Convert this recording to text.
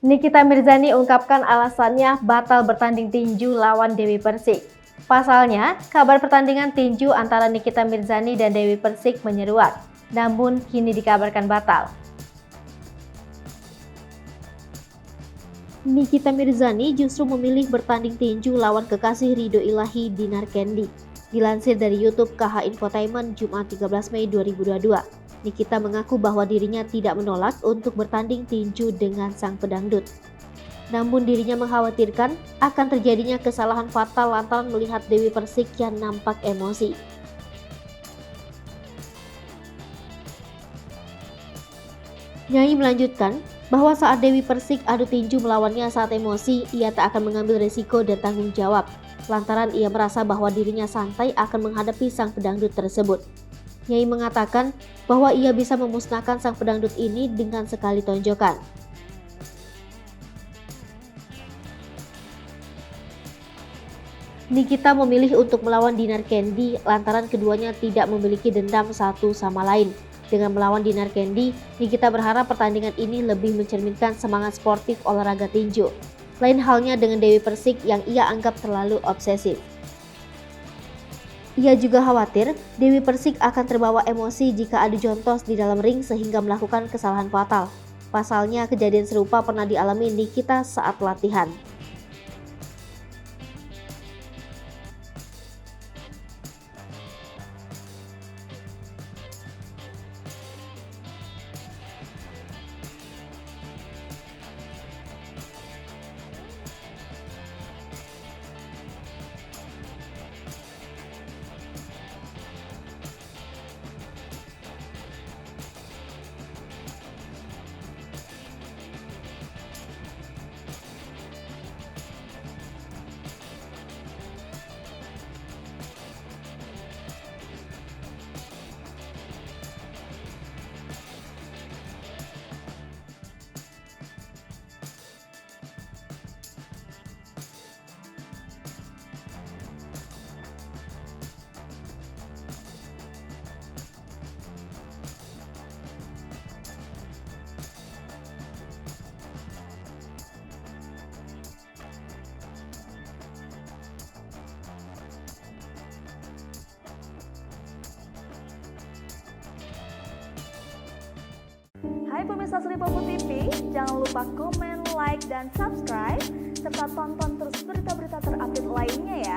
Nikita Mirzani ungkapkan alasannya batal bertanding tinju lawan Dewi Persik. Pasalnya, kabar pertandingan tinju antara Nikita Mirzani dan Dewi Persik menyeruak, namun kini dikabarkan batal. Nikita Mirzani justru memilih bertanding tinju lawan kekasih Ridho Ilahi Dinar Candy. Dilansir dari YouTube KH Infotainment Jumat 13 Mei 2022, Nikita mengaku bahwa dirinya tidak menolak untuk bertanding tinju dengan sang pedangdut. Namun dirinya mengkhawatirkan akan terjadinya kesalahan fatal lantaran melihat Dewi Persik yang nampak emosi. Nyai melanjutkan bahwa saat Dewi Persik adu tinju melawannya saat emosi, ia tak akan mengambil risiko dan tanggung jawab, lantaran ia merasa bahwa dirinya santai akan menghadapi sang pedangdut tersebut. Nyai mengatakan bahwa ia bisa memusnahkan sang pedangdut ini dengan sekali tonjokan. Nikita memilih untuk melawan Dinar Candy lantaran keduanya tidak memiliki dendam satu sama lain. Dengan melawan Dinar Candy, Nikita berharap pertandingan ini lebih mencerminkan semangat sportif olahraga tinju. Lain halnya dengan Dewi Persik yang ia anggap terlalu obsesif. Ia juga khawatir Dewi Persik akan terbawa emosi jika adu jontos di dalam ring sehingga melakukan kesalahan fatal. Pasalnya, kejadian serupa pernah dialami Nikita saat latihan. Hai pemirsa Sri Popo TV, jangan lupa komen, like, dan subscribe, serta tonton terus berita-berita terupdate lainnya ya.